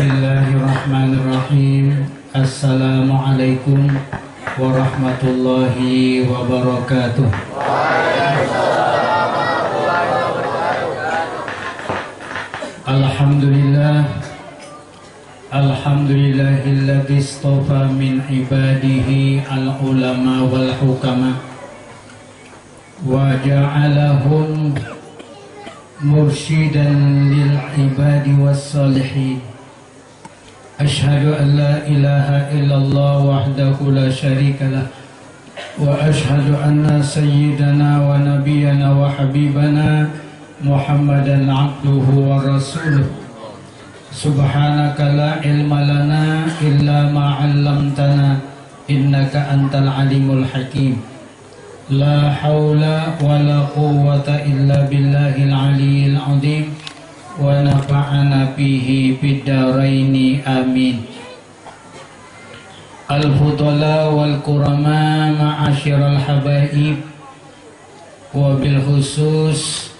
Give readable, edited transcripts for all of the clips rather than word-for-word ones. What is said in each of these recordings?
Bismillahirrahmanirrahim. Assalamualaikum warahmatullahi wabarakatuh. Alhamdulillah, alhamdulillahilladzi istafa min ibadihi al-ulama wal hukama wa ja'alahum mursyidan lil ibadi was salihin. Asyhadu an la ilaha illallah wahdahu la syarika lah wa asyhadu anna sayyidana wa nabiyyana wa habibana Muhammadan abduhu wa rasuluh. Subhanaka la ilma lana illa ma 'allamtana innaka antal alimul hakim. La haula wa la quwwata illa billahil aliyyil azim wa nafa'ana bihi fid dharaini amin. Al-fudala wal kurama ma'asyiral habaib, wa bil khusus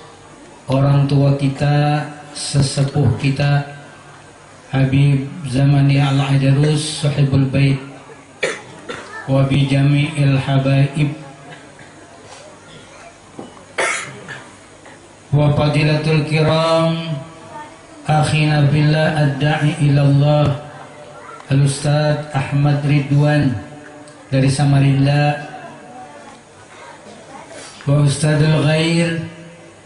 orang tua kita, sesepuh kita Habib Zamani Al-Adarus sahibul bait, wa bi jami'il habaib wa fadilatul kiram akhina billah ad-da'i ilallah Al-Ustaz Ahmad Ridwan dari Samarinda, wa Ustadzul Ghair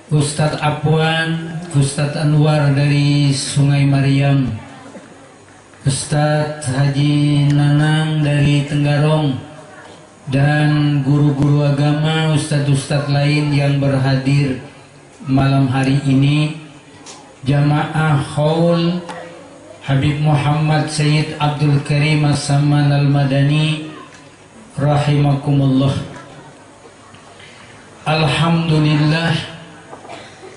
Ustadz Apwan, Ustadz Anwar dari Sungai Mariam, Ustadz Haji Nanang dari Tenggarong, dan guru-guru agama, ustadz-ustadz lain yang berhadir malam hari ini, jamaah Haul Habib Muhammad Sayyid Abdul Karim As-Samman Al-Madani rahimakumullah. Alhamdulillah,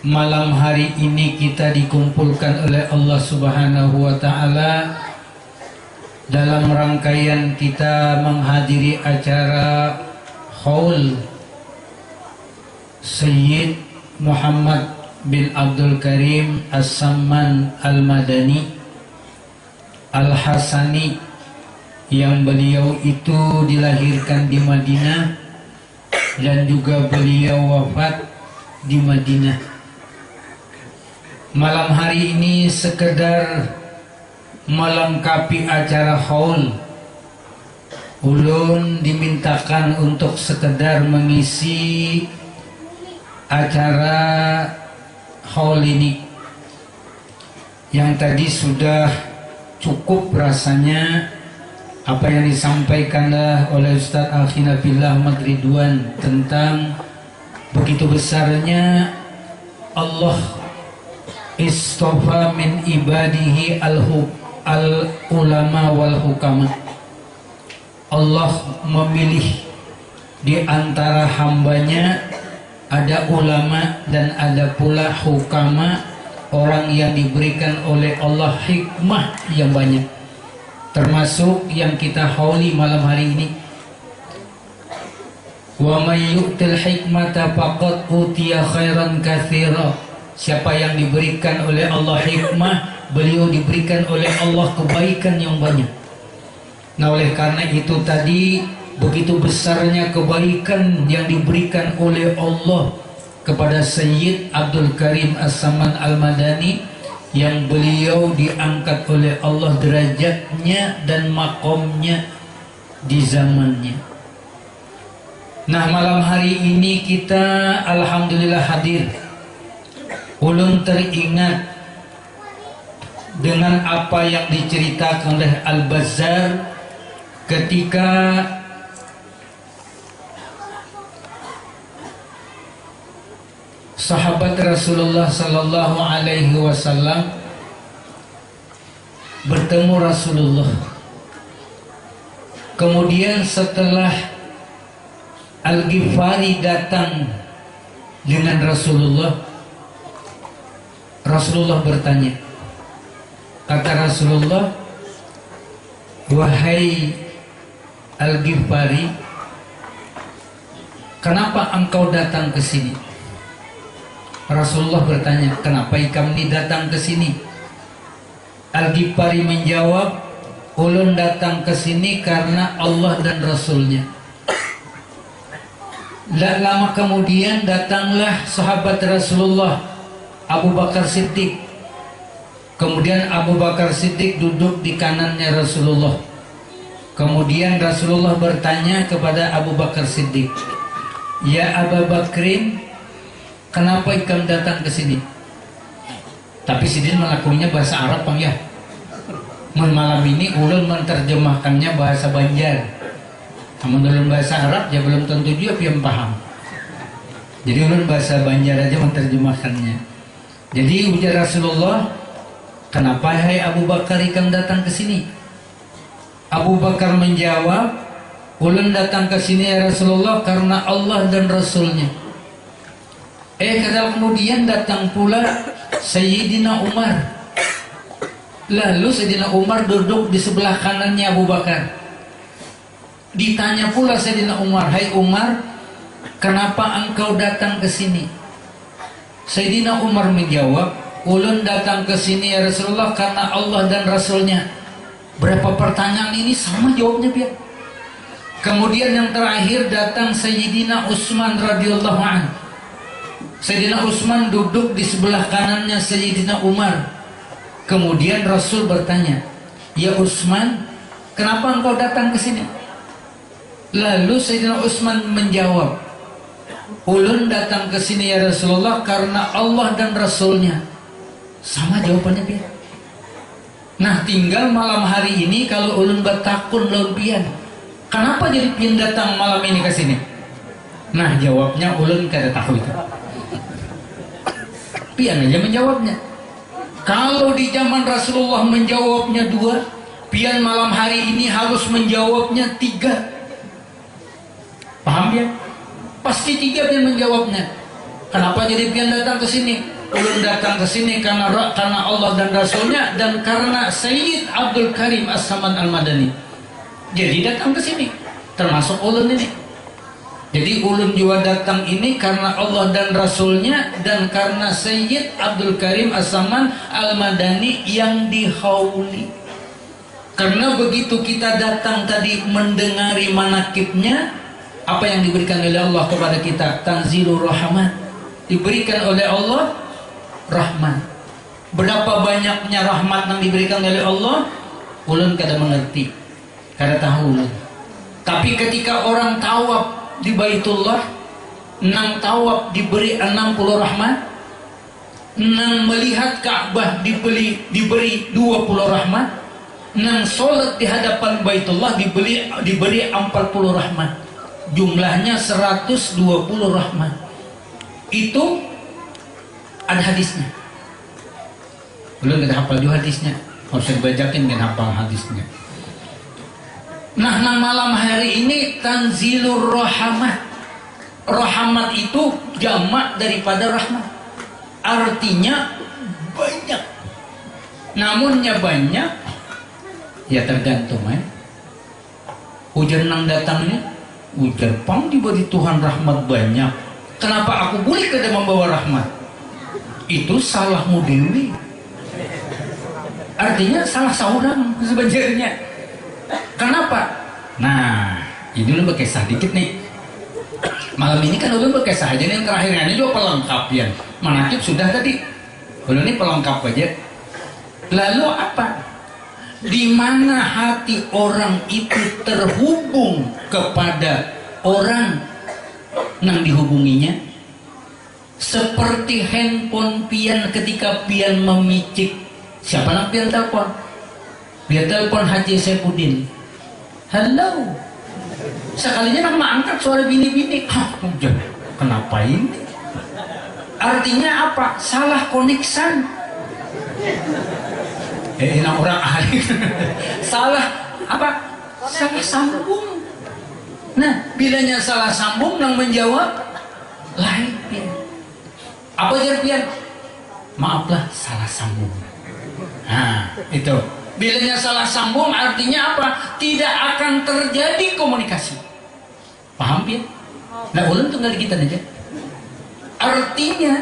malam hari ini kita dikumpulkan oleh Allah Subhanahu wa ta'ala dalam rangkaian kita menghadiri acara Haul Sayyid Muhammad bin Abdul Karim As-Samman Al-Madani Al-Hasani, yang beliau itu dilahirkan di Madinah dan juga beliau wafat di Madinah. Malam hari ini sekedar melengkapi acara haul, ulun dimintakan untuk sekedar mengisi acara haul ini yang tadi sudah cukup rasanya apa yang disampaikan oleh Ustaz Akhina Billah Ahmad Ridwan tentang begitu besarnya Allah istofa min ibadihi al-ulama wal hukama. Allah memilih di antara hambanya ada ulama dan ada pula hukama, orang yang diberikan oleh Allah hikmah yang banyak, termasuk yang kita hauli malam hari ini. Wa may yu'til hikmata faqad utiya khairan katsira. Siapa yang diberikan oleh Allah hikmah, beliau diberikan oleh Allah kebaikan yang banyak. Nah, oleh karena itu tadi begitu besarnya kebaikan yang diberikan oleh Allah kepada Sayyid Abdul Karim As-Samman Al-Madani, yang beliau diangkat oleh Allah derajatnya dan makomnya di zamannya. Nah, malam hari ini kita alhamdulillah hadir. Ulun teringat dengan apa yang diceritakan oleh Al-Bazzar ketika sahabat Rasulullah sallallahu alaihi wasallam bertemu Rasulullah. Kemudian setelah Al-Ghifari datang dengan Rasulullah, Rasulullah bertanya. Kata Rasulullah, "Wahai Al-Ghifari, kenapa engkau datang ke sini?" Rasulullah bertanya, "Kenapa kami datang ke sini?" Al-Ghifari menjawab, ulun datang ke sini karena Allah dan Rasulnya. Tak lama kemudian datanglah sahabat Rasulullah Abu Bakar Siddiq. Kemudian Abu Bakar Siddiq duduk di kanannya Rasulullah. Kemudian Rasulullah bertanya kepada Abu Bakar Siddiq, "Ya Abu Bakrin, kenapa ikam datang ke sini?" Tapi Sidin melakukannya bahasa Arab, Bang ya. Malam ini ulun menerjemahkannya bahasa Banjar. Namun ulun bahasa Arab ya belum tentu juga yang paham. Jadi ulun bahasa Banjar aja menerjemahkannya. Jadi ujar Rasulullah, "Kenapa hai Abu Bakar ikam datang ke sini?" Abu Bakar menjawab, "Ulun datang ke sini ya Rasulullah karena Allah dan Rasulnya." Kemudian datang pula Sayyidina Umar. Lalu Sayyidina Umar duduk di sebelah kanannya Abu Bakar. Ditanya pula Sayyidina Umar, "Hai Umar, kenapa engkau datang ke sini?" Sayyidina Umar menjawab, "Ulun datang ke sini ya Rasulullah karena Allah dan Rasulnya." Berapa pertanyaan ini sama jawabnya biar. Kemudian yang terakhir datang Sayyidina Utsman radhiyallahu anhu. Sayyidina Utsman duduk di sebelah kanannya Sayyidina Umar. Kemudian Rasul bertanya, "Ya Utsman, kenapa engkau datang ke sini?" Lalu Sayyidina Utsman menjawab, "Ulun datang ke sini ya Rasulullah karena Allah dan Rasulnya." Sama jawabannya biar. Nah, tinggal malam hari ini kalau ulun bertakun lawan pian, kenapa jadi pian datang malam ini ke sini? Nah, jawabnya ulun kada tahu itu. Pian aja menjawabnya. Kalau di zaman Rasulullah menjawabnya 2, pian malam hari ini harus menjawabnya 3. Paham ya? Pasti 3 pian menjawabnya. Kenapa jadi pian datang ke sini? Ulun datang ke sini karena Allah dan Rasulnya dan karena Sayyid Abdul Karim As-Saman Al-Madani. Jadi datang ke sini, termasuk ulun ini. Jadi ulun juga datang ini karena Allah dan Rasulnya dan karena Sayyid Abdul Karim As-Saman Al-Madani yang dihauli. Karena begitu kita datang tadi mendengari manakibnya, apa yang diberikan oleh Allah kepada kita, tanzilur rahmat, diberikan oleh Allah rahmat. Berapa banyaknya rahmat yang diberikan oleh Allah, ulun kada mengerti, kada tahu. Tapi ketika orang tawaf di Baitullah, nang tawaf diberi 60 rahmat, nang melihat Ka'bah diberi 20 rahmat, nang sholat di hadapan Baitullah diberi 40 rahmat. Jumlahnya 120 rahmat. Itu ada hadisnya. Belum kita hafal juga hadisnya. Harus dibacakin kan hafal hadisnya. Nah, malam hari ini tanzilur rahmat. Rahmat itu jamak daripada rahmat. Artinya banyak. Namunnya banyak, ya tergantung hujan nang datangnya, hujan pang diberi Tuhan rahmat banyak. Kenapa aku boleh kada membawa rahmat? Itu salahmu dewi. Artinya salah seorang sebenarnya. Kenapa? Nah, ini lu berkisah dikit nih. Malam ini kan ulun berkisah aja nih, yang terakhirnya ini juga pelengkap ya. Manakib sudah tadi. Ulun ini pelengkap aja. Lalu apa? Di mana hati orang itu terhubung kepada orang yang dihubunginya, seperti handphone pian ketika pian memicik. Siapa yang pian telepon? Dia telepon Haji Saifuddin. "Halo." Sekalinya nak angkat suara bini-bini. Kenapa ini? Artinya apa? Salah koneksan. Enak orang ahli. Salah apa? Salah sambung. Nah, bilanya salah sambung yang menjawab lain pian. Apa jadi pian? Maaflah, salah sambung. Nah, itu. Bilanya salah sambung artinya apa? Tidak akan terjadi komunikasi. Paham ya? Nah, ulun tinggal kita aja. Artinya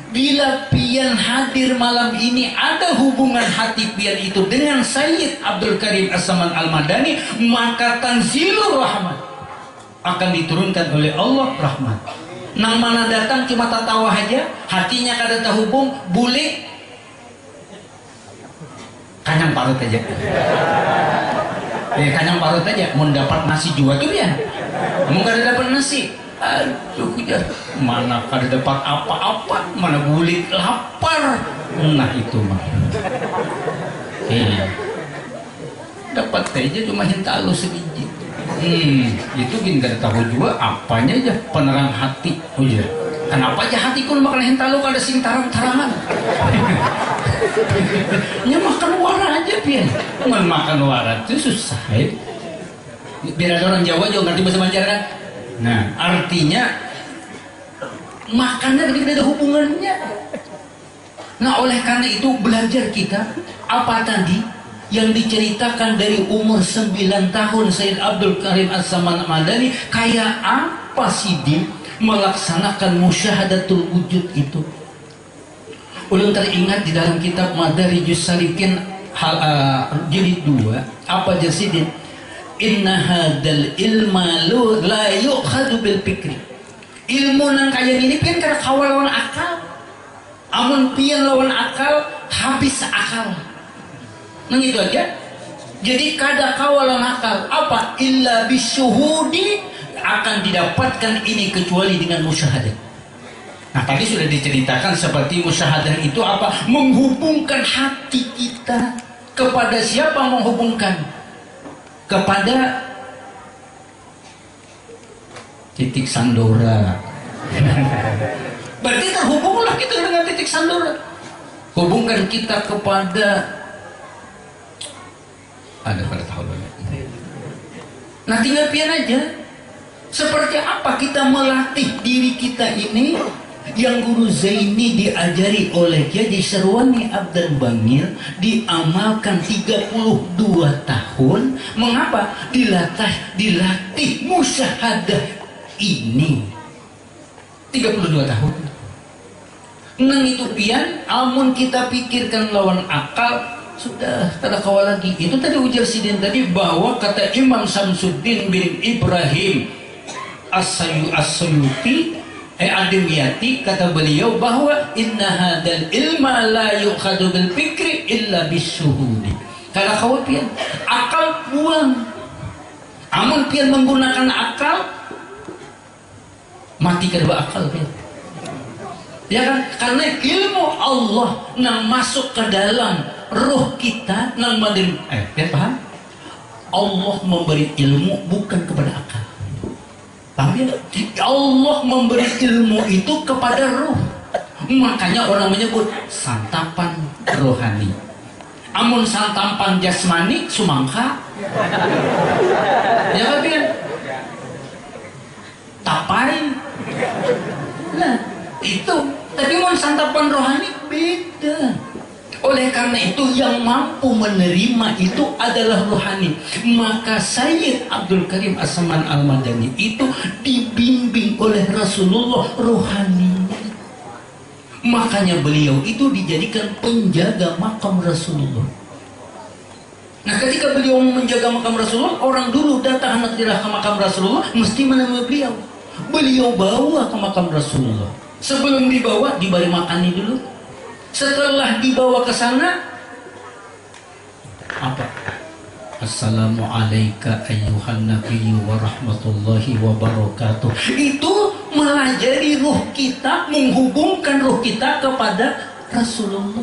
bila pian hadir malam ini ada hubungan hati pian itu dengan Sayyid Abdul Karim As-Saman Al-Madani, maka tanzilur rahmat, akan diturunkan oleh Allah rahmat. Nang mana datang cuma tatawa aja, hatinya kada terhubung, boleh kanyang parut aja. Kanyang parut aja, mau dapat nasi juga tuh ya. Mau kada dapat nasi, aduh mana kada dapat apa-apa, mana bulik lapar. Nah itu mah dapat aja cuma hinta lu sebiji. Itu gini kada tahu juga apanya aja penerang hati. Oh iya, kenapa aja hatiku makan hinta lu kada sing tarang-tarangan. Ya makan wara aja pian, makan wara itu susah ya. Biar ada orang Jawa juga ngerti bahasa Banjar kan. Nah artinya makannya tidak ada hubungannya. Nah oleh karena itu belajar kita apa tadi yang diceritakan dari umur 9 tahun Sayyid Abdul Karim As-Saman Al-Madani, kayak apa sih dia melaksanakan musyahadatul wujud itu. Ulun teringat di dalam kitab Madarijus Salikin jilid 2 apa jasidin, inna hadal ilma la yu'khadu bil fikri. Ilmu nang kaya ini pian kada kawal lawan akal. Amun pian lawan akal habis akal. Nang itu aja. Jadi kada kawal lawan akal. Apa? Illa bisyuhudi, akan didapatkan ini kecuali dengan musyahadah. Nah tadi sudah diceritakan seperti musyahadah itu apa? Menghubungkan hati kita kepada siapa? Menghubungkan kepada titik sandora. Berarti terhubunglah kita dengan titik sandora. Hubungkan kita kepada ada pada tahu. Nah tinggal pian aja. Seperti apa kita melatih diri kita ini yang Guru Zaini diajari oleh Kiai Sarwani Abdan Bangil, diamalkan 32 tahun. Mengapa? Dilatih musyahadah ini 32 tahun. Nang itu pian, amun kita pikirkan lawan akal, sudah tak ada kawal lagi. Itu tadi ujar sidin tadi bahwa kata Imam Samsuddin bin Ibrahim As-Suyuti Ademiyati, kata beliau bahwa inna hadal ilma la yukhadu bil fikri illa bisyuhudi. Kalau kau pian akal buang, amun pian menggunakan akal mati kedua akal pian. Ya kan? Karena ilmu Allah nang masuk ke dalam roh kita nang mandiri. Pian paham? Allah memberi ilmu bukan kepada akal. Tapi Allah memberi ilmu itu kepada roh. Makanya orang menyebut santapan rohani. Amun santapan jasmani sumangka. Ya kan pian? Tapai. Nah, itu. Tapi mun santapan rohani beda. Oleh karena itu yang mampu menerima itu adalah rohani. Maka Sayyid Abdul Karim As-Saman Al-Madani itu dibimbing oleh Rasulullah rohani. Makanya beliau itu dijadikan penjaga makam Rasulullah. Nah ketika beliau menjaga makam Rasulullah, orang dulu datang hendak dirah ke makam Rasulullah mesti menemui beliau. Beliau bawa ke makam Rasulullah. Sebelum dibawa diberi makani dulu. Setelah dibawa ke sana, apa? Assalamualaikum ayyuhan nabiyyu wa rahmatullahi wa barakatuh. Itu melajari ruh kita, menghubungkan ruh kita kepada Rasulullah.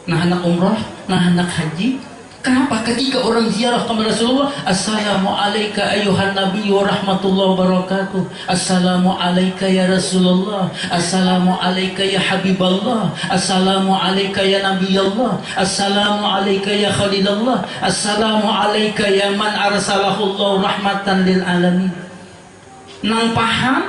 Nah anak umrah, nah anak haji. Kenapa ketika orang ziarah kepada Rasulullah, Assalamualaikum ayyuhan nabiyyu wa rahmatullahi wa barakatuh. Assalamualaikum ya Rasulullah. Assalamualaikum ya Habiballah. Assalamualaikum ya Nabiyallah. Assalamualaikum ya Khalilullah. Assalamualaikum ya man arsalahullahu rahmatan lil alamin. Nang paham,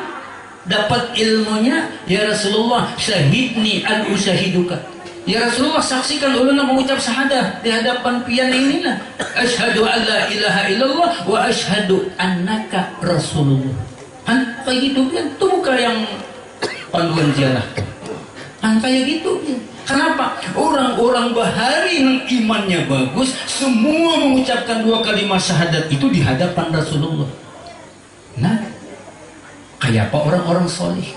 dapat ilmunya, ya Rasulullah, syahidni an usyahiduka. Ya Rasulullah, saksikan ulunna mengucap syahadah di hadapan pian inilah. Asyhadu an la ilaha illallah wa asyhadu annaka Rasulullah. Kan kayak gitu kan, itu bukan yang panduan ziarah. Kan kayak gitu ya. Kenapa? Orang-orang bahari yang imannya bagus, semua mengucapkan 2 kalimat syahadat itu di hadapan Rasulullah. Nah, kayak apa orang-orang soleh?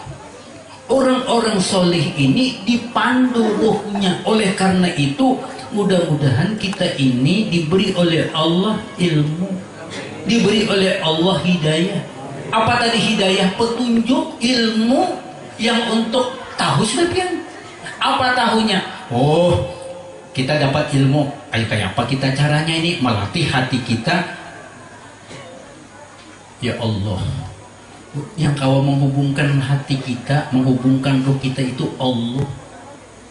Orang-orang soleh ini dipandu ruhnya. Oleh karena itu, mudah-mudahan kita ini diberi oleh Allah ilmu, diberi oleh Allah hidayah. Apa tadi hidayah? Petunjuk, ilmu yang untuk tahu sebagian. Apa tahunya? Oh, kita dapat ilmu. Ayo kayak apa kita caranya ini melatih hati kita? Ya Allah, yang kau menghubungkan hati kita, menghubungkan roh kita itu Allah.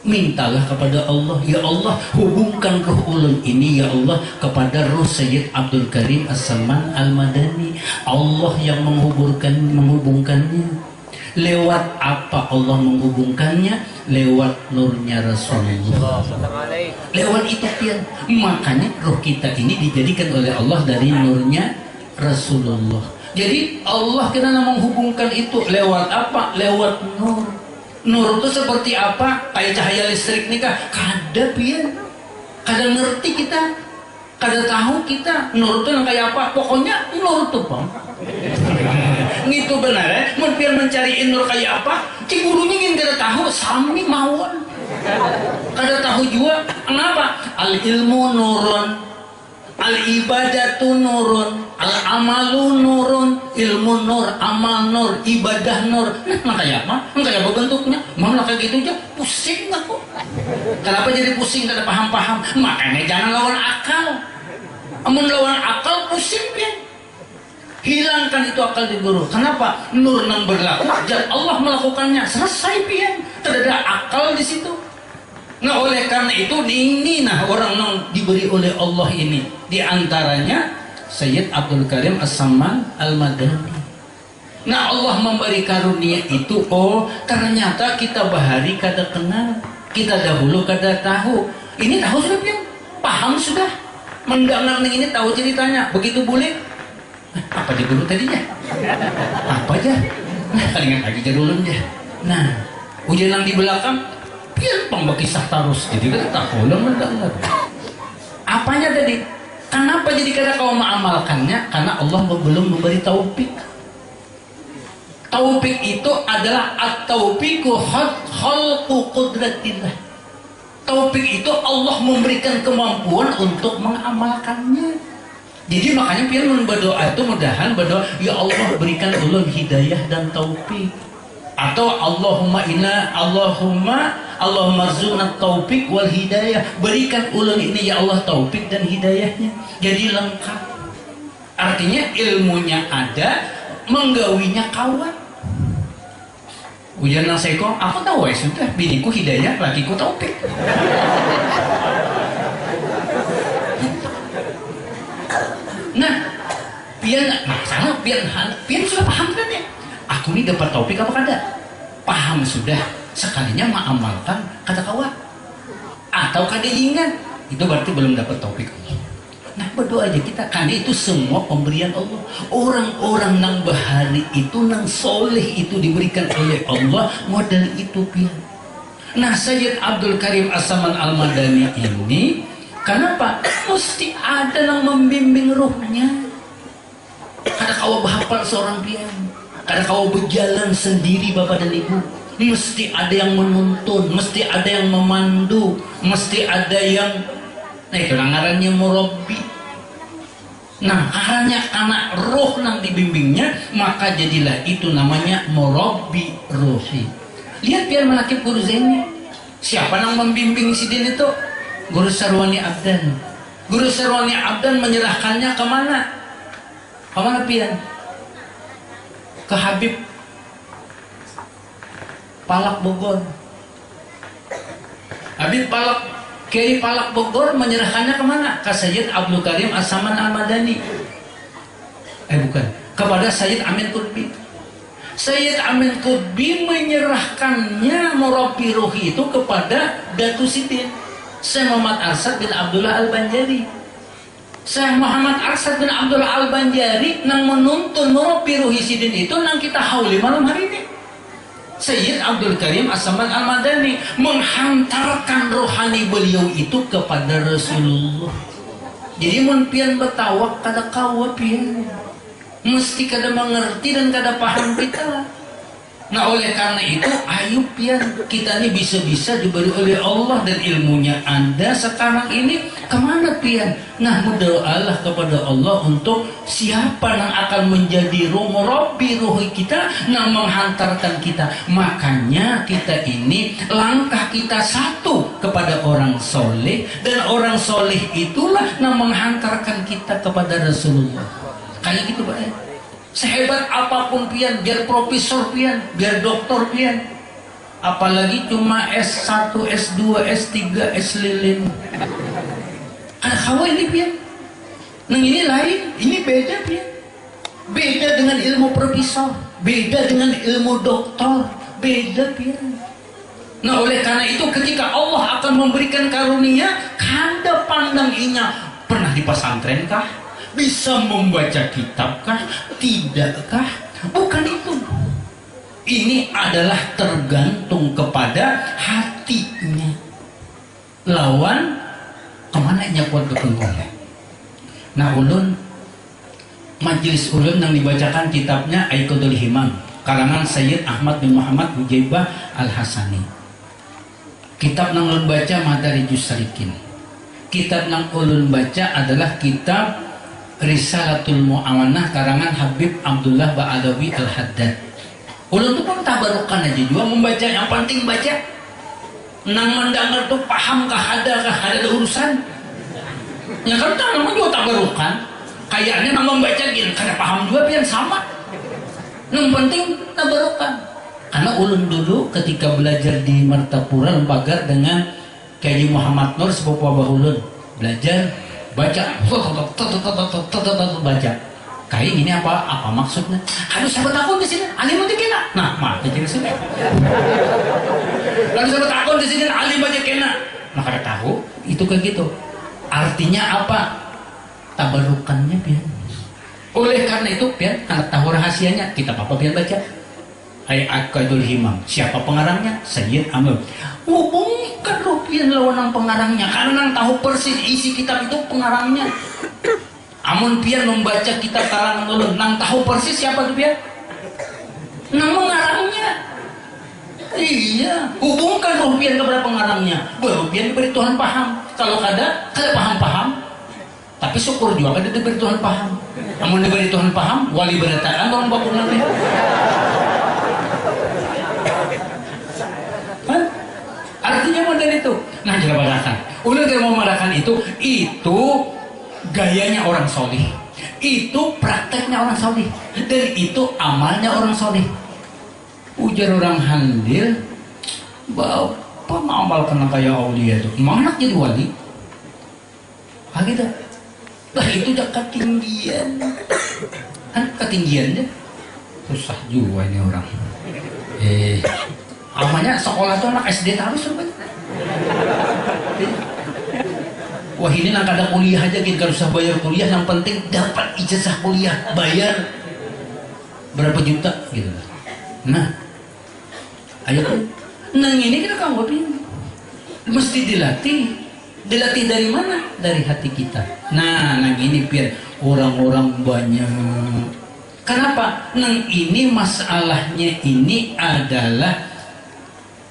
Mintalah kepada Allah, ya Allah, hubungkan roh ulun ini ya Allah kepada roh Sayyid Abdul Karim As-Saman Al-Madani. Allah yang menghubungkannya. Lewat apa Allah menghubungkannya? Lewat nurnya Rasulullah. Lewat itu pian. Makanya roh kita ini dijadikan oleh Allah dari nurnya Rasulullah. Jadi Allah kena menghubungkan itu lewat apa? Lewat nur. Nur itu seperti apa? Kayak cahaya listrik nih kah? Kada pian. Kada ngerti kita. Kada tahu kita. Nur itu yang kayak apa? Pokoknya nur itu bang. Gitu benar ya. Biar mencari nur kayak apa? Cigurunya ingin kada tahu. Sami mawon. Kada tahu juga. Kenapa? Al ilmu nurun, al ibadatu nurun, al amalu nurun. Ilmu nur, amal nur, ibadah nur. Nah kayak apa? Kayak apa bentuknya? Malah kayak gitu aja pusing aku. Kenapa jadi pusing? Kada paham-paham. Makanya jangan lawan akal. Amun lawan akal pusing pian. Hilangkan itu akal di guru. Kenapa? Nur yang berlaku, dan Allah melakukannya. Selesai pian. Tidak ada akal di situ. Nah oleh karena itu ini nah orang yang diberi oleh Allah ini. Di antaranya Sayyid Abdul Karim As-Saman Al-Madani. Nah Allah memberi karunia itu. Oh ternyata kita bahari kada kenal, kita dahulu kada tahu. Ini tahu sudah pian. Paham sudah. Mendengar ini tahu ceritanya. Begitu boleh. Apa dia dulu tadinya? Apa aja? Nah, kalian lagi jadulun aja. Nah, ujian yang di belakang, biar pembakisah terus. Jadi kan tak boleh mendengar. Apanya tadi? Kenapa jadi kada kau mengamalkannya? Karena Allah belum memberi taufik. Taufik itu adalah at-taufiku khalqu qudratillah. Taufik itu Allah memberikan kemampuan untuk mengamalkannya. Jadi makanya pian berdoa itu mudahan berdoa, ya Allah berikan ulun hidayah dan taufik. Atau Allahumma rzuqna taufik wal hidayah. Berikan ulun ini ya Allah taufik dan hidayahnya. Jadi lengkap. Artinya ilmunya ada, menggawinya kawan. Ujian nang seko, aku tahu ya sudah, biniku hidayah, lakiku taufik. Nah, pian masalah pian sudah paham kan ya? Aku ini dapat taufik apa kada? Paham sudah. Sekalinya mengamalkan kata kawan. Atau kada ingat, itu berarti belum dapat taufik Allah. Nah, berdoa aja kita karena itu semua pemberian Allah. Orang-orang nang bahari itu nang soleh itu diberikan oleh Allah modal itu pian. Nah, Sayyid Abdul Karim As-Saman Al-Madani ini kenapa? Mesti ada yang membimbing ruhnya. Kada kau bahapal seorang pian. Kada kau berjalan sendiri bapak dan ibu. Mesti ada yang menuntun, mesti ada yang memandu, mesti ada yang itu ngarannya murabbi. Nah, karena anak roh yang dibimbingnya, maka jadilah itu namanya murabbi ruhi. Lihat biar menakib guru Zainnya. Siapa yang membimbing si Din itu? Guru Sarwani Abdan. Guru Sarwani Abdan menyerahkannya kemana? Kemana pian? Ke Habib Palak Bogor. Habib Kiai Palak Bogor menyerahkannya kemana? Ke Sayyid Abdul Karim As-Saman Al-Madani. Bukan. Kepada Sayyid Amin Qutbi. Sayyid Amin Qutbi menyerahkannya murabbi ruhi itu kepada Datu Sidin Syekh Muhammad Arsad bin Abdullah Al-Banjari. Syekh Muhammad Arsad bin Abdullah Al-Banjari nang menuntun murabbi ruhi Sidin itu nang kita hauli malam hari ini. Sayyid Abdul Karim As-Samad Al-Madani menghantarkan rohani beliau itu kepada Rasulullah. Jadi mun pian bertawak kada kawa pian, mesti kada mengerti dan kada paham kita. Nah oleh karena itu ayo pian kita ini bisa-bisa diberi oleh Allah dan ilmunya Anda sekarang ini kemana pian? Nah berdoalah kepada Allah untuk siapa yang akan menjadi Rabbi ruhi kita, yang menghantarkan kita. Makanya kita ini langkah kita satu kepada orang soleh, dan orang soleh itulah yang menghantarkan kita kepada Rasulullah. Kayak gitu Pak ya. Sehebat apapun pian, biar profesor pian, biar doktor pian, apalagi cuma S1, S2, S3, S lilin. Ada kawa ini pian. Nah ini lain, ini beda pian. Beda dengan ilmu profesor, beda dengan ilmu doktor, beda pian. Nah oleh karena itu ketika Allah akan memberikan karunia, kada pandang inya pernah di pesantren kah? Bisa membaca kitabkah? Tidakkah? Bukan itu. Ini adalah tergantung kepada hatinya. Lawan kemana nya kuat ketengkolnya. Nah ulun majelis ulun yang dibacakan kitabnya Aiqadul Himam karangan Sayyid Ahmad bin Muhammad Hujaibah Al-Hasani. Kitab yang ulun baca Madarijus Salikin. Kitab yang ulun baca adalah kitab Risalatul Mu'awanah karangan Habib Abdullah Ba'adawi Al-Haddad. Ulun tuh pun tabarukan aja juga membaca, yang penting baca. Nang mendengar tuh paham ada urusan. Ya kan namanya juga tabarukan. Kayaknya nang membaca gini kada paham juga pian sama. Yang penting tabarukan. Karena ulun dulu ketika belajar di Martapura Lembaga dengan Kiai Muhammad Nur sepupu abah ulun, belajar baca baca kayak ini apa maksudnya harus sahabat takut di sini alim baca kena nah mati di sini lalu sahabat takut di sini alim baca kena nah kada tahu itu kayak gitu artinya apa tabarukannya pian. Oleh karena itu pian kada tahu rahasianya kita apa pian baca Aiqadul Himam. Siapa pengarangnya? Sayyid Amr. Hubungkan rupiah lawan pengarangnya karena nang tahu persis isi kitab itu pengarangnya. Amun pian membaca kitab karangan ulun nang tahu persis siapa tuh pian? Nang pengarangnya. Iya, hubungkan rupiah kepada pengarangnya. Baru pian diberi Tuhan paham. Kalau kada paham-paham. Tapi syukur juga kada diberi Tuhan paham. Amun diberi Tuhan paham, wali berataan orang bakulan pian. Artinya model itu. Nah jangan marahkan. Udah tidak mau marahkan itu gayanya orang solih. Itu prakteknya orang solih. Dan itu amalnya orang solih. Ujar orang handil, bapak mengamalkan kayak aulia itu. Mana jadi wali? Ah gitu. Nah itu udah ketinggian. Kan ketinggiannya susah juga ini orang. Amanya sekolah tuh anak SD harus rupanya. Wah ini nak ada kuliah aja gitu, kalau usah bayar kuliah, yang penting dapat ijazah kuliah, bayar berapa juta gitu. Nah, ayo tuh, nang ini kita kanggapin, mesti dilatih dari mana? Dari hati kita. Nah, nang ini biar orang-orang banyak. Kenapa? Nang ini masalahnya ini adalah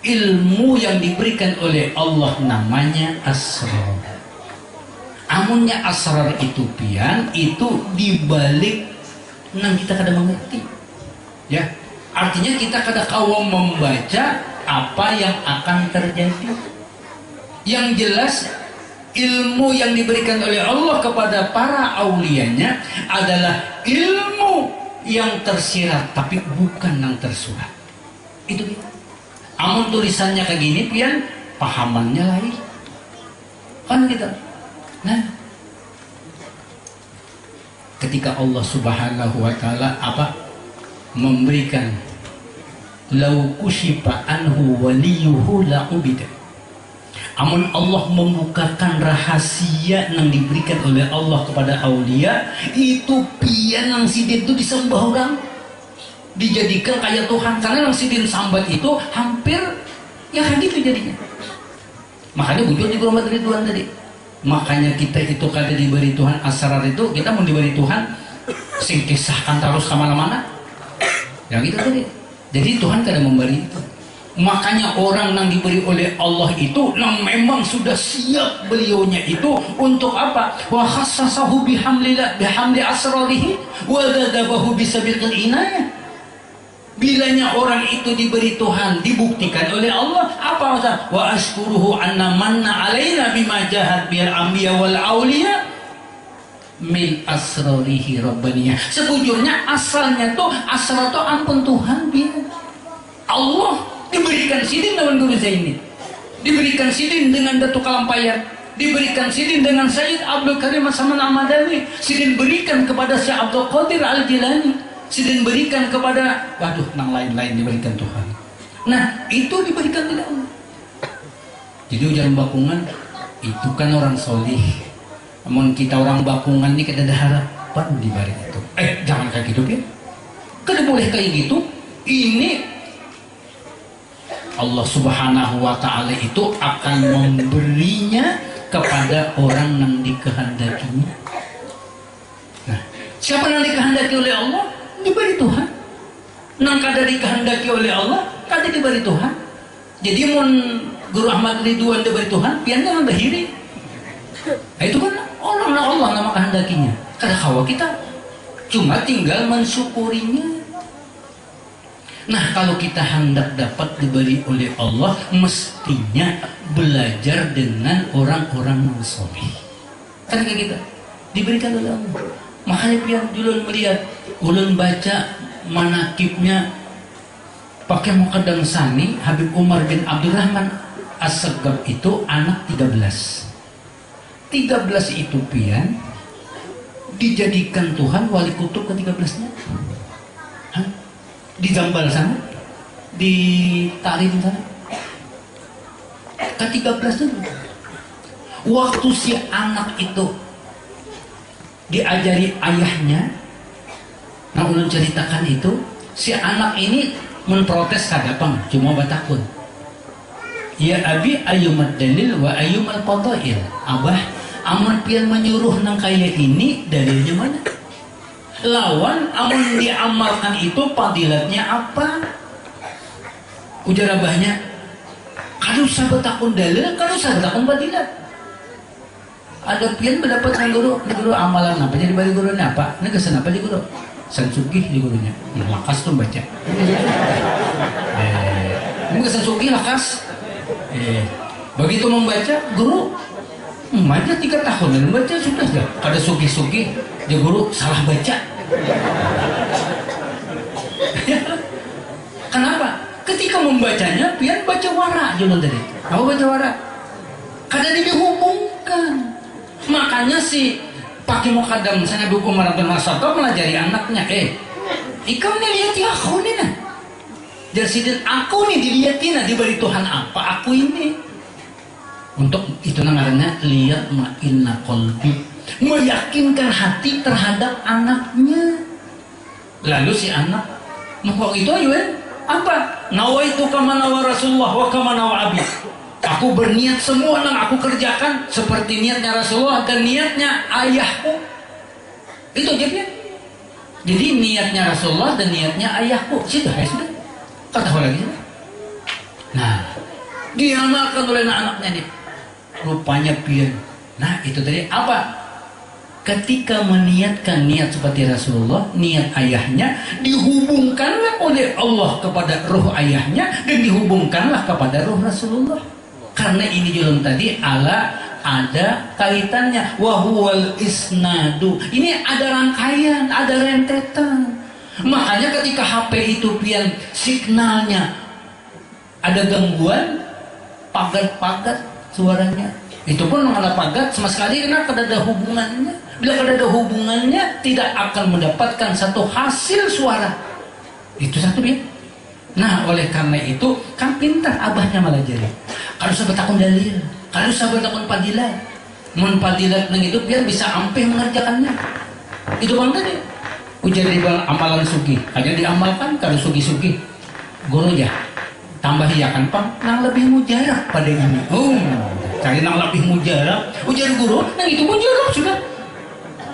ilmu yang diberikan oleh Allah namanya asrar. Amunnya asrar itu pian itu dibalik nang kita kada mengerti. Ya, artinya kita kada kawa membaca apa yang akan terjadi. Yang jelas ilmu yang diberikan oleh Allah kepada para aulianya adalah ilmu yang tersirat tapi bukan yang tersurat. Itu kita. Amun tulisannya kayak gini pian pahamannya lain kan gitu. Nah ketika Allah subhanahu wa ta'ala memberikan lau kushifa anhu waliyuhu la'ubida, amun Allah membukakan rahasia yang diberikan oleh Allah kepada aulia itu pian yang si itu disembah orang dijadikan kayak Tuhan, karena yang sidin sambat itu hampir ya kayak gitu jadinya. Makanya muncul di rumah dari Tuhan tadi. Makanya kita itu kada diberi Tuhan asrar itu, kita mau diberi Tuhan sing kisahkan terus kemana-mana ya gitu tadi. Jadi Tuhan kada memberi itu. Makanya orang yang diberi oleh Allah itu yang memang sudah siap beliaunya itu untuk apa? Wa khassasahu bihamli asrarihi wa dadabahu bisabiqil inayah. Bilanya orang itu diberi Tuhan, dibuktikan oleh Allah apa maksudnya? Wa ashkuruhu anna manna alaina bima jahat bil anbiya wal auliya min asrarihi rabbaniyah. Sebujurnya asalnya tuh asal tuh ampun Tuhan biar Allah diberikan sidin dengan Guru Zaini, diberikan sidin dengan Datuk Kalampayan, diberikan sidin dengan Sayyid Abdul Karim Saman Ahmadawi, sidin berikan kepada Syekh Abdul Qadir Al-Jilani, sidin berikan kepada nang lain-lain diberikan Tuhan. Nah itu diberikan tidak Allah. Jadi ujar bakungan itu kan orang solih. Namun kita orang bakungan ini kita ada harapan di balik itu. Jangan kayak gitu ya. Kada boleh kayak gitu. Ini Allah Subhanahu wa Ta'ala itu akan memberinya kepada orang yang dikehendakinya. Nah, siapa yang dikehendaki oleh Allah diberi Tuhan. Nang kada dikehendaki oleh Allah kada diberi Tuhan. Jadi mun Guru Ahmad Ridwan diberi Tuhan, pian jangan bahiri. Nah, itu kan orang Allah nama kehendakinya. Kada kawa kita cuma tinggal mensyukurinya. Nah kalau kita hendak dapat diberi oleh Allah, mestinya belajar dengan orang-orang yang soleh. Kan kayak gitu diberikan oleh Allah. Makanya biar ulun melihat, ulun baca manakibnya pakai Muqaddam Sani Habib Umar bin Abdurrahman As-Saggab itu anak 13 itu pian dijadikan Tuhan wali kutub ke-13-nya. Di Jambal sana, di Tarim sana, ke-13 dulu. Waktu si anak itu diajari ayahnya, nah ulun ceritakan itu, si anak ini memprotes kadapang, cuma batakun. Ya abi ayyumad dalil wa ayyumal qadail. Abah, amat pian menyuruh nang kaya ini dalilnya mana? Lawan amun diamalkan itu padilatnya apa? Ujar abahnya, kalau sahabat takun dalil, kalau sahabat takun padilat. Ada pian mendapatkan guru amalan apa? Jadi bagi gurunya apa? Ini kesan apa di guru? Sansugih di gurunya. Lakas tuh baca. Ini kesan sugih lakas. Begitu membaca guru, baca 3 tahun dan baca sudah dah. Ada sugih-sugih, dia guru salah baca. Kenapa? Ketika membacanya, pian baca wara jangan tadi. Apa baca wara? Kadang dihubungkan. Makanya si pakai Muqaddam sana buku Maraton Masato melajari anaknya. Ikam nih lihat ya aku nih nah. Jadi aku nih dilihatin diberi Tuhan apa aku ini. Untuk itu namanya lihat ma'inna qalbi, meyakinkan hati terhadap anaknya. Lalu si anak mau itu aja apa? Nawaitu kama nawa Rasulullah wa kama nawa abi. Aku berniat semua yang aku kerjakan seperti niatnya Rasulullah dan niatnya ayahku. Itu aja. Jadi niatnya Rasulullah dan niatnya ayahku. Sudah ya sudah. Kata lagi. Nah, diamalkan oleh anaknya nih. Rupanya pian. Nah itu tadi apa? Ketika meniatkan niat seperti Rasulullah, niat ayahnya dihubungkanlah oleh Allah kepada roh ayahnya dan dihubungkanlah kepada roh Rasulullah. Karena ini jalan tadi ada kaitannya. Wahuwal isnadu. Ini ada rangkaian, ada rentetan. Makanya ketika HP itu pian signalnya ada gangguan, pagat-pagat suaranya itu pun mengalami pagat sama sekali karena kada ada hubungannya. Bila kada ada hubungannya tidak akan mendapatkan satu hasil suara. Itu satu ya. Nah oleh karena itu kan pintar abahnya melajari. Kalau sahabat takun dalil, kalau sahabat takun padilat, mun padilat nang itu biar bisa ampeh mengerjakannya. Itu bang tadi. ujar di amalan sugi hanya diamalkan kalau sugi-sugi gurunya tambah hiakan pang nang lebih mujarab pada ini. Cari nang lebih mujarab ujar guru nang itu mujarab sudah.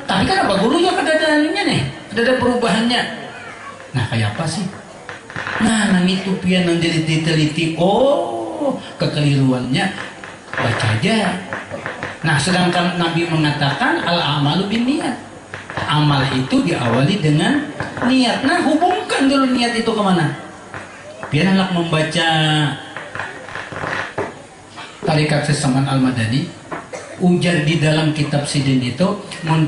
Tapi kan apa gurunya kedadaannya nih ada perubahannya. Nah kayak apa sih? Nah nang itu pian nang jadi diteliti kekeliruannya baca aja. Nah sedangkan Nabi mengatakan al-amalu binniyat, amal itu diawali dengan niat. Nah hubungkan dulu niat itu kemana? Biar anak membaca Tarikat Sesaman Al-Madani ujar di dalam kitab sidin itu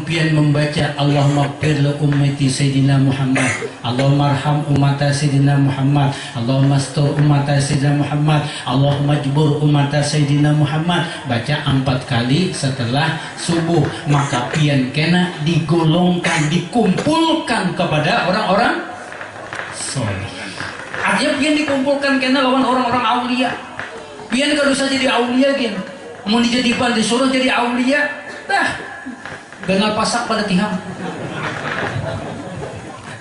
pian membaca Allahumma ighfir li ummati Sayyidina Muhammad, Allahumma arham ummata Sayyidina Muhammad, Allahumma astur ummata Sayyidina Muhammad, Allahumma jbur ummata Sayyidina Muhammad, baca 4 kali setelah subuh, maka pian kena digolongkan, dikumpulkan kepada orang-orang soleh. Artinya pian dikumpulkan kena lawan orang-orang aulia. Pian kalau bisa jadi aulia pian mau dijadikan disuruh jadi aulia dah ganal pasak pada tiham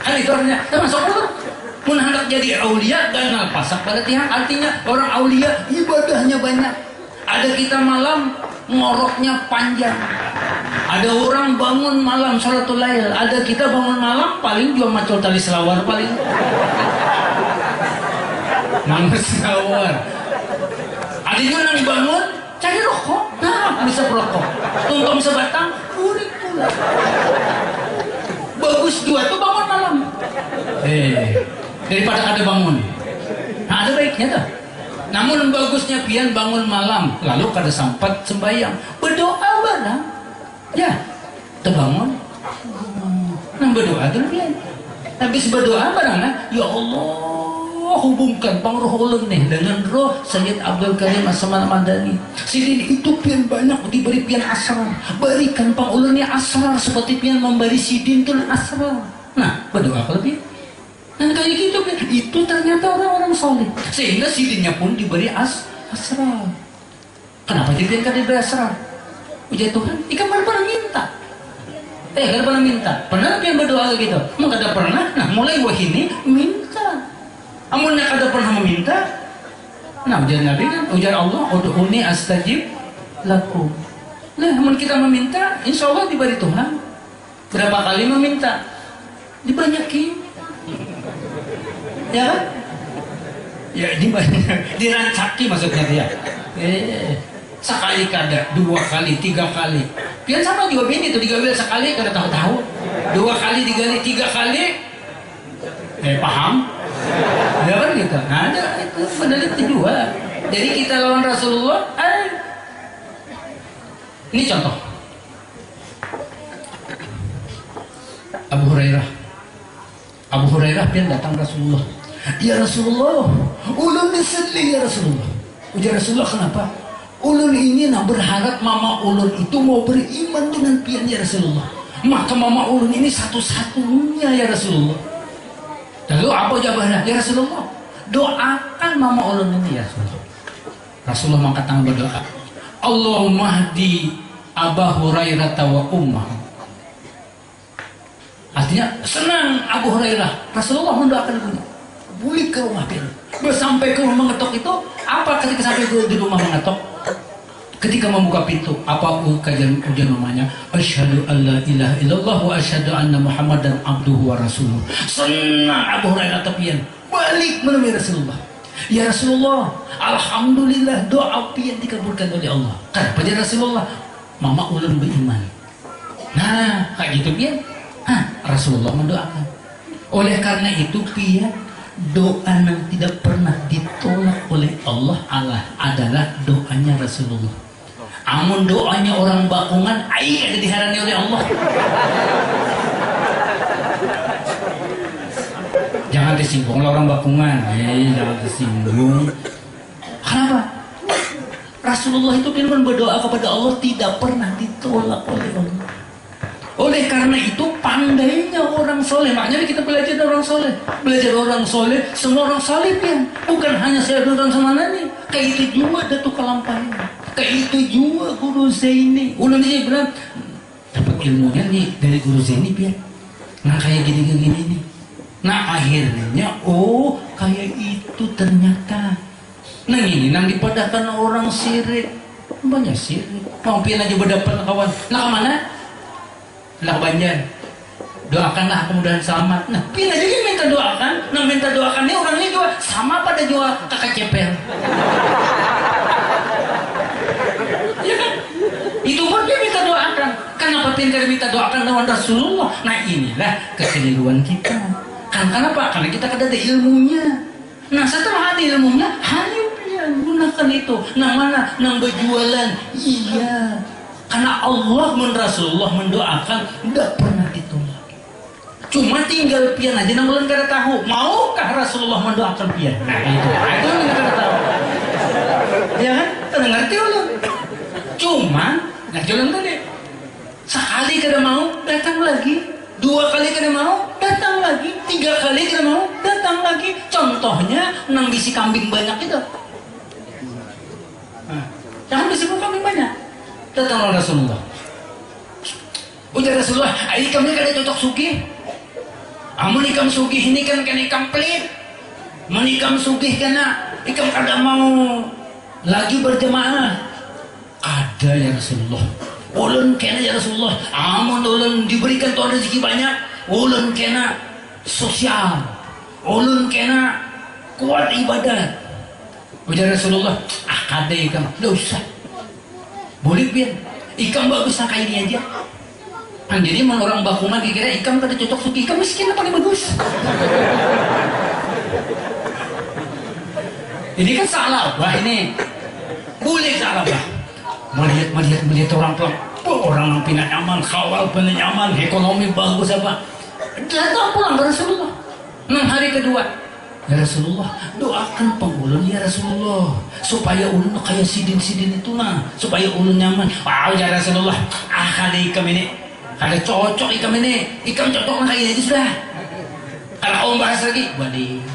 kan itu artinya termasuk dulu pun hendak jadi aulia ganal pasak pada tiham. Artinya orang aulia ibadahnya banyak. Ada kita malam ngoroknya panjang, ada orang bangun malam salatul lail, ada kita bangun malam paling jual macul tali selawar paling mang selawar. Ada juga yang bangun cari rokok, nah bisa rokok, tungtong sebatang, kurik pula. Bagus dua tuh bangun malam. Daripada ada bangun. Nah ada baiknya tuh. Namun bagusnya pian bangun malam, lalu kada sempat sembahyang, berdoa barang. Ya, terbangun. Nang berdoa tuh pian. Habis berdoa barang nah, ya Allah. Hubungkan pangroh ulun nih dengan roh Sayyid Abdul Karim As-Saman Al-Madani. Sidin itu pian banyak diberi pian asrar. Berikan pang ulunnya asrar seperti pian memberi sidin tuh asrar. Nah berdoa kalau pian. Dan kayak gitu pian. Itu ternyata orang-orang soleh. Sehingga sidinnya pun diberi asrar. Kenapa jadi pian kan diberi asrar? Ujar Tuhan, ikan pernah minta. Kada pernah minta. Pernah pian berdoa gitu? Mau kada pernah. Nah mulai wahini minta. Amunnya kada pernah meminta. Nah ujar Nabi kan, ujar Allah, ud'uni astajib lakum. Nah amun kita meminta, insya Allah diberi Tuhan. Berapa kali meminta? Dibanyakin. Ya kan? Ya dibanyak, dirancaki maksudnya dia. Sekali kada, 2 kali, 3 kali. Pian sama juga ini tuh digambil sekali kada tahu-tahu. 2 kali digali, 3 kali. Paham? Ya kan gitu. Nah, ada itu peneliti juga. Jadi kita lawan Rasulullah. Ini contoh. Abu Hurairah dia datang Rasulullah. Ya Rasulullah, ulun disedih ya Rasulullah. Ujar Rasulullah, kenapa? Ulun ini nak berharap mama ulun itu mau beriman dengan pian ya Rasulullah. Maka mama ulun ini satu-satunya ya Rasulullah. Lalu apa jawabannya? Ya Rasulullah, doakan mama ulun ini ya Rasulullah. Rasulullah mengangkat tangan berdoa. Allahumma hdi Abu Hurairah wa ummah. Artinya senang Abu Hurairah. Rasulullah mendoakan ibunya. Balik ke rumah dia. Sampai ke rumah mengetok itu apa ketika sampai di rumah mengetok? Ketika membuka pintu, apa ujian namanya? Asyhadu an la ilaha illallah wa asyhadu anna Muhammadan abduhu wa rasuluh. Senang Abu Hurairah tepian. Balik menemui Rasulullah. Ya Rasulullah, alhamdulillah doa pian dikabulkan oleh Allah. Kenapa ya Rasulullah? Mama ulun beriman. Nah, kayak gitu pian. Rasulullah mendoakan. Oleh karena itu pian, doa yang tidak pernah ditolak oleh Allah adalah doanya Rasulullah. Amun doanya orang bakungan, ada diharani oleh Allah. Jangan disinggung orang bakungan. Jangan disinggung. Kenapa? Rasulullah itu firman berdoa kepada Allah tidak pernah ditolak oleh Allah. Oleh karena itu pandainya orang soleh. Makanya kita belajar orang soleh. Belajar orang soleh, semua orang soleh kan. Bukan hanya saya orang sama nani. Kayak itu juga Datuk Kalampain. Kayak itu juga Guru Zaini. Ulun dia bilang dapat ilmunya nih dari Guru Zaini biar. Nah kayak gini nih. Nah akhirnya oh kayak itu ternyata. Nah ini nang dipadahkan orang sirik, banyak sirik. Mau pian aja berdapat kawan. Nah kemana? Lah Banjar. Doakanlah kemudahan selamat. Nah pian aja dia minta doakan. Nah minta doakannya orangnya juga sama pada jual kakak cepel. Ya kan? Itu pun dia minta doakan. Kenapa pintar minta doakan lawan Rasulullah? Nah inilah kekeliruan kita. Kan kenapa? Karena kita kada ada ilmunya. Nah setelah ada ilmunya, hanya gunakan itu. Nah mana? Nang berjualan. Iya. Karena Allah dan Rasulullah mendoakan, tidak pernah ditolak. Cuma tinggal pian aja nang bulan kada tahu. Maukah Rasulullah mendoakan pian? Nah itu yang kada tahu. Ya kan? Kada ngerti ulun. Cuma, nah jalan tadi. Sekali kada mau, datang lagi. 2 kali kada mau, datang lagi. 3 kali kada mau, datang lagi. Contohnya nang bisi kambing banyak itu. Jangan bisi kambing banyak. Datanglah Rasulullah. Ujar Rasulullah, "Ai kami kada cocok sugih. Amun ikam sugih ini kan ikam pelit. Mun ikam sugih kana ikam kada mau lagi berjamaah." Ada ya Rasulullah. Ulun kena ya Rasulullah. Amun ulun diberikan Tuhan rezeki banyak, ulun kena sosial. Ulun kena kuat ibadat. Ujar Rasulullah, kada ikam, tidak usah. Boleh biar ikam bagus nak kayak ini aja. Kan jadi mun orang bakungan dikira ikam kada cocok suki, ikam miskin paling bagus. Ini kan salah, wah ini boleh salah bah. Melihat orang yang pindah nyaman, kawal pindah nyaman, ekonomi bagus apa. Datang pulang ke Rasulullah. Hari kedua, ya Rasulullah, doakan pengulun ya Rasulullah, supaya ulun kayak sidin itu nah, supaya ulun nyaman. Ya Rasulullah, kada ikam ini, kada cocok ikam ini, ikam cocok kayak ini sudah. Kalau om bahas lagi, wadi.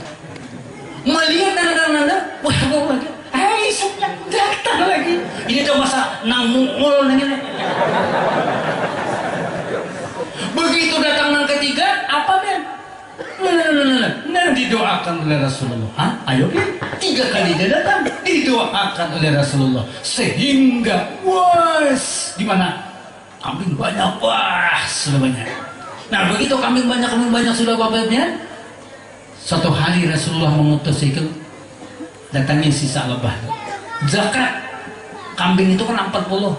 Melihat nanda, wah lagi. Hai, sudah datang lagi. Ini tuh masa nang mungul lagi. Begitu datang nang ketiga, apa Ben? Nah, didoakan oleh Rasulullah. Hah? Ayo Ben, 3 kali dia datang, didoakan oleh Rasulullah. Sehingga, was, di mana? Kambing banyak, wah, sudah banyak. Nah, begitu kambing banyak sudah babnya. Suatu hari Rasulullah mengutus itu. Datangin sisa lebah. Zakat kambing itu kan 40.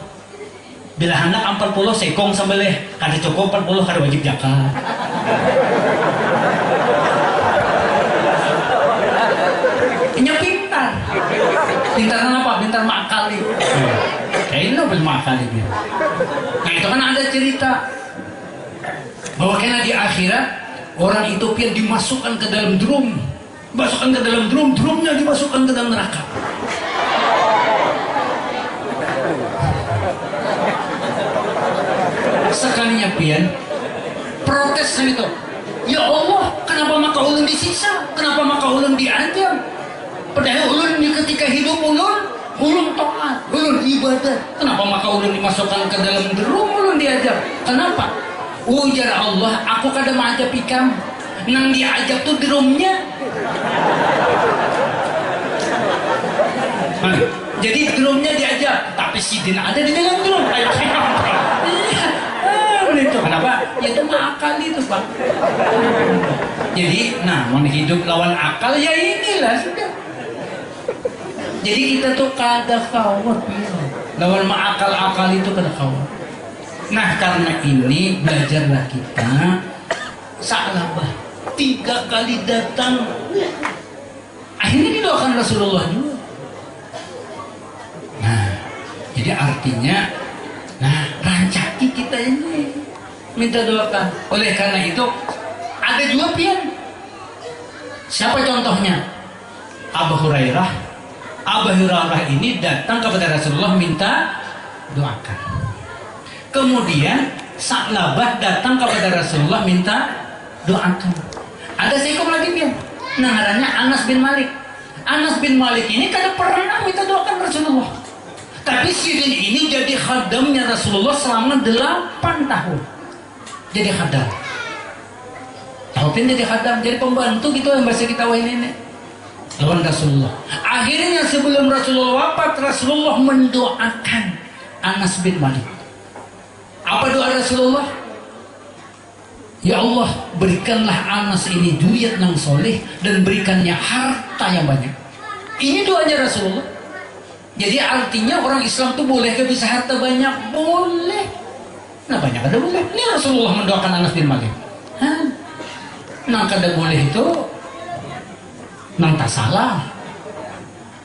Bila hendak 40 sekong sambeleh, kada cukup 40 kada wajib zakat. Ini pintar. Pintar apa? Pintar makali. Kayaknya belum makali dia. Nah itu kan ada cerita bahwa kena di akhirat orang itu pian dimasukkan ke dalam drum. Masukkan ke dalam drumnya dimasukkan ke dalam neraka. Sekalinya pian protes itu. Ya Allah, kenapa maka ulun disiksa? Kenapa maka ulun diancam? Padahal ulun ketika hidup ulun taat, ulun ibadah. Kenapa maka ulun dimasukkan ke dalam drum, ulun diajak? Kenapa? Ujar Allah, aku kada mengajak ikam. Nang diajak tuh drumnya. Jadi drumnya diajak, tapi sidin ada di dalam drum. Ayo iya, itu kenapa? Ya itu akal itu Pak. Jadi, nah mau hidup lawan akal ya inilah sudah. Jadi kita tuh kada kawat lawan akal itu kada kawat. Nah karena ini belajarlah kita salah bah. 3 kali datang, akhirnya didoakan Rasulullah juga. Nah, jadi artinya, nah rancaki kita ini minta doakan. Oleh karena itu, ada juga pian. Siapa contohnya? Abu Hurairah. Abu Hurairah ini datang kepada Rasulullah minta doakan. Kemudian Sa'labah datang kepada Rasulullah minta doakan. Ada seekor lagi pian, namanya Anas bin Malik. Anas bin Malik ini kada pernah minta doakan Rasulullah. Tapi sidin ini jadi khadamnya Rasulullah selama 8 tahun. Jadi khadam. pian jadi khadam, jadi pembantu gitu yang bahasa kita wah ini lawan Rasulullah. Akhirnya sebelum Rasulullah wafat, Rasulullah mendoakan Anas bin Malik. Apa doa Rasulullah? Ya Allah, berikanlah Anas ini zuriat yang soleh dan berikannya harta yang banyak. Ini doanya Rasulullah. Jadi artinya orang Islam tuh boleh ke bisa harta banyak? Boleh. Nah banyak ada boleh. Ini Rasulullah mendoakan Anas bin Malik. Nah kada boleh itu nang tak salah.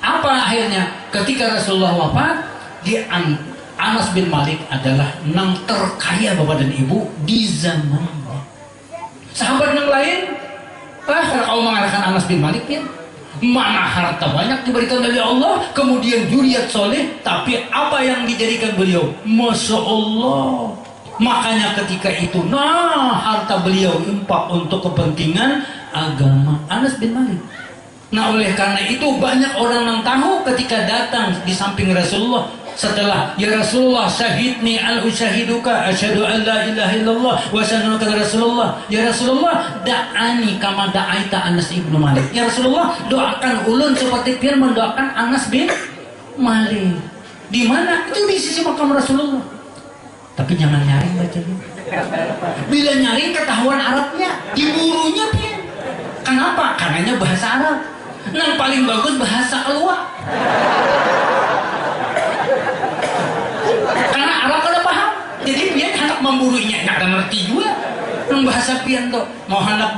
Apa akhirnya? Ketika Rasulullah wafat, Anas bin Malik adalah nang terkaya bapak dan ibu di zamannya. Sahabat yang lain, kalau kau mengalahkan Anas bin Malik ya, mana harta banyak diberikan dari Allah, kemudian zuriat soleh, tapi apa yang dijadikan beliau? Masya Allah. Makanya ketika itu, harta beliau infak untuk kepentingan agama Anas bin Malik. Nah oleh karena itu banyak orang yang tahu ketika datang di samping Rasulullah setelah ya Rasulullah syahidni an usyahiduka asyhadu an la ilaha illallah wa asyhadu anna Rasulullah. Ya Rasulullah da'ani kama da'aita Anas ibnu Malik. Ya Rasulullah doakan ulun seperti pian mendoakan Anas bin Malik. Di mana? Itu di sisi makam Rasulullah. Tapi jangan nyaring bacanya. Bila nyaring ketahuan Arabnya, diburunya pian. Kenapa? Karenanya bahasa Arab. Yang paling bagus bahasa keluar. Karena Arab kada paham. Jadi pian hendak memburunya, hendak ngerti juga. Yang bahasa pian tuh mau hendak